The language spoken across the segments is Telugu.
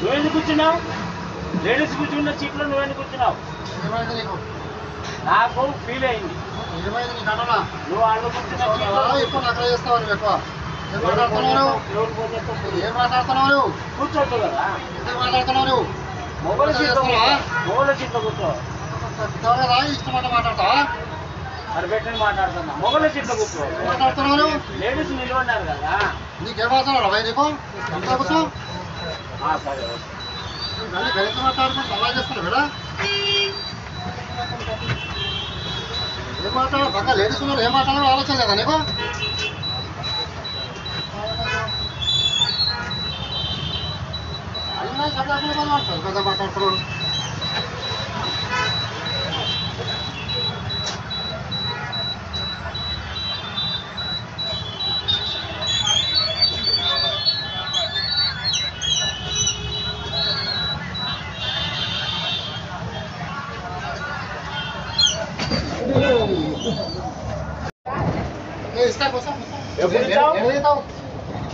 నువ్వెందుకు కూర్చున్నావు? లేడీస్ కూర్చున్న సీట్లో నువ్వెందుకు కూర్చున్నావు? నాకు ఫీల్ అయింది. నువ్వు వాళ్ళు కూర్చున్న ఏం మాట్లాడుతున్నావు? కూర్చోవచ్చు కదా. మాట్లాడుతున్నావు మొగల సీట్లో కూర్చో. ఇష్టమాట మాట్లాడతా మరి పెట్టని మాట్లాడుతున్నా. మొగల సీట్లో కూర్చో. మాట్లాడుతున్నావు లేడీస్ నిలబడినారు కదా. నీకేం అవసరం భయ నీకు అంతా కూర్చో. సరే మళ్ళీ గణిత మాట్లాడుకుంటూ అలా చేస్తాను కదా. ఏం మాట్లాడాలి పక్క లేడీస్ ఉన్నారు, ఏం మాట్లాడాలో ఆలోచన లేదా నీకు? అయినా పెద్ద మాట్లాడుతున్నాడు.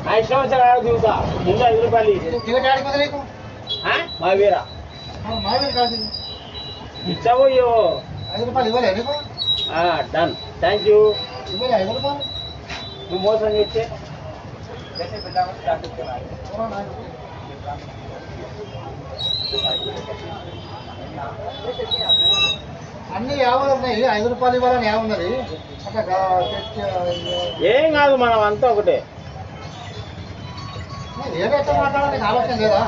నా ఇష్టం వచ్చా దిగుతా. ముందు 5 రూపాయలు మా వీరా ఇచ్చావు. 5 రూపాయలు ఇవ్వలే నీకు? డన్. Thank you. ఇవ్వలే 5 రూపాయలు? నువ్వు మోసం చేస్తే అన్ని యాభై ఉన్నాయి. 5 రూపాయలు ఇవ్వాలని ఏమున్నది? ఏం కాదు, మనం అంతా ఒకటే. ఏదో ఎట్లా మాట్లాడాలి ఆలోచన లేదా?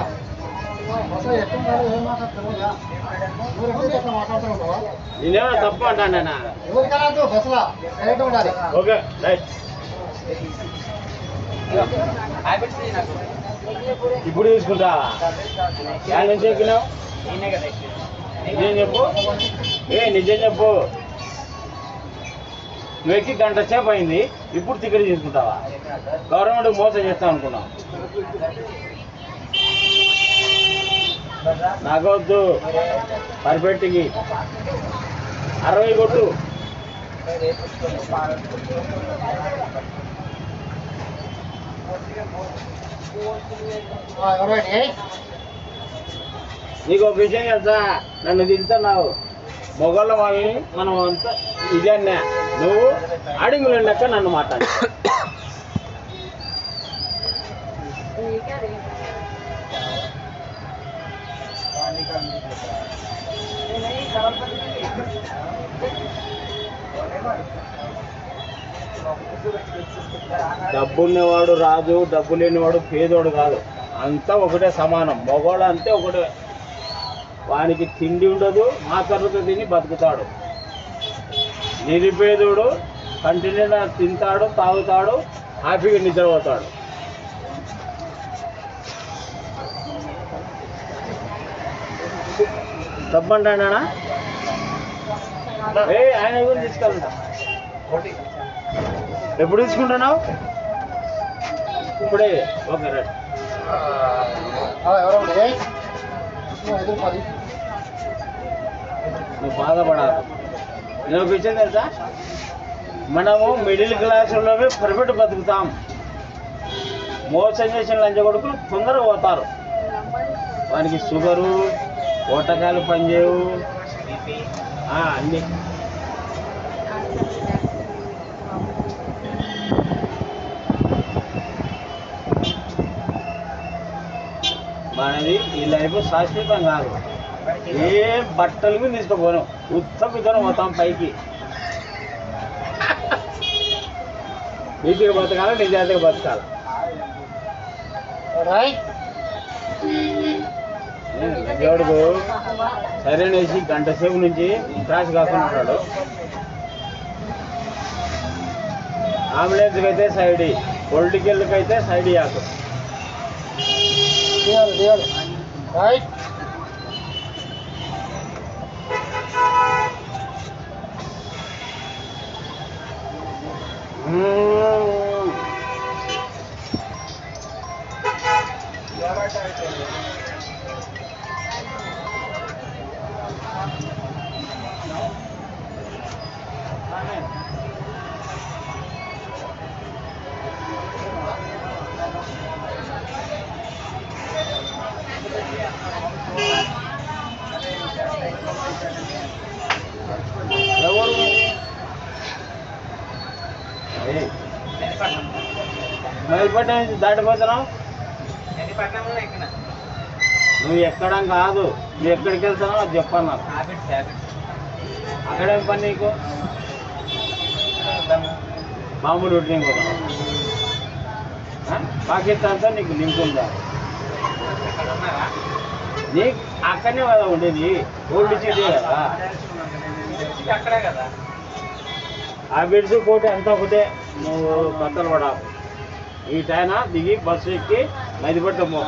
అసలు ఎట్లా ఏం మాట్లాడుతున్నావు? ఎట్లా మాట్లాడుతున్నావు? నేనేమన్నా తప్పు అంటానా? ఎవరికైనా బస్సులా కరెక్ట్ ఉండాలి. Okay right. ఇప్పుడు తీసుకుంటా. యాడ్ నుంచి ఎక్కినావు? నిజం చెప్పు. నిజం చెప్పు. నువ్వు ఎక్కి గంట సేపు అయింది, ఇప్పుడు టికెట్ తీసుకుంటావా? గవర్నమెంట్ మోసం చేస్తావు అనుకున్నావు. నాకొద్దు. పర్ఫెక్ట్కి 60 కొట్టు. నీకు ఒక విషయం తెలుసా? నన్ను తింటున్నావు. మొగళ్ళ వాళ్ళని మనం అంతా ఇదే అన్నా. నువ్వు అడుగులు లెక్క నన్ను మాట్లాడు. డబ్బున్నవాడు రాజు, డబ్బు లేనివాడు పేదోడు కాదు. అంతా ఒకటే సమానం. మగవాడు అంతే ఒకటే. వానికి తిండి ఉండదు, మాకర్రతో తిని బతుకుతాడు. నిరుపేదోడు కంటిన్యూ తింటాడు, తాగుతాడు, హ్యాపీగా నిద్రపోతాడు. తప్పంటానా? ఆయన కూడా తీసుకెళ్తా. ఎప్పుడు తీసుకుంటున్నావు? ఇప్పుడే. Okay right. నువ్వు బాధపడాలి. నేను ఒక విషయం తెలుసా? మనము మిడిల్ క్లాసులోనే పర్ఫెక్ట్ బతుకుతాం. మోసం చేసిన లంచ కొడుకులు తొందరగా పోతారు. వానికి షుగరు, ఓటకాలు పనిచేయవు, అన్నీ. మనది ఈ లైఫ్ శాశ్వతం కాదు. ఏ బట్టలు మీద తీసుకుపోను, ఉత్తరం పోతాం పైకి. నీతిగా బతకాలి, నిజాయితీగా బతకాలి. దేవుడుకు సరైనసి గంట సేపు నుంచి క్రాష్ కాకుండా. అంబులెన్స్కి అయితే సైడ్, పొలిటికల్కి అయితే సైడ్ ఇవ్వకు. రైట్. ఎవరు మైపట్నం నుంచి దాటిపోతున్నావు? నువ్వు ఎక్కడం కాదు, నువ్వు ఎక్కడికి వెళ్తున్నావు అది చెప్పాను నాకు. అక్కడేం పని నీకు? మామూలు రొటీన్ కూడా పాకిస్తాన్తో నీకు లింక్ ఉందా? నీకు అక్కడనే కదా ఉండేది, ఓల్డ్ సిటీ కదా. అక్కడే కదా ఆ బిడ్స్ కోటి అంతా ఒకటే. నువ్వు కత్తలు పడావు ఈ టైన దిగి బస్సు ఎక్కి మైదిపట్నం పో.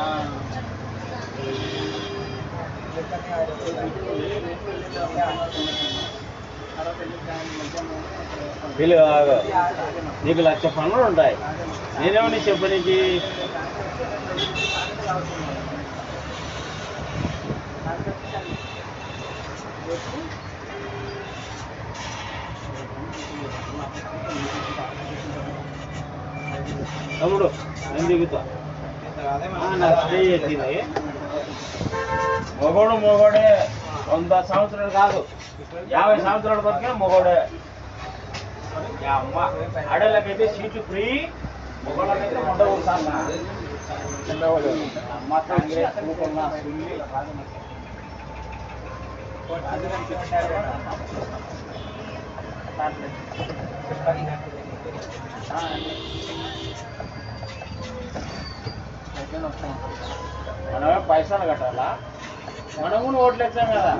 వీళ్ళు నీకు 1,00,000 పనులు ఉంటాయి. నేనేమని చెప్పనీకి? తమ్ముడు నేను దిగుతా. నాకు స్టే చేసింది మొగోడే 100 సంవత్సరాలు కాదు, 50 సంవత్సరాలు బతికిన మొగోడే. అమ్మ ఆడలకైతే సీట్లు ఫ్రీ, మొగోళ్ళకైతే ఉండవు. అమ్మ కాంగ్రెస్ మనమే పైసలు కట్టాలా? మనం కూడా ఓట్లు వేస్తాం కదా.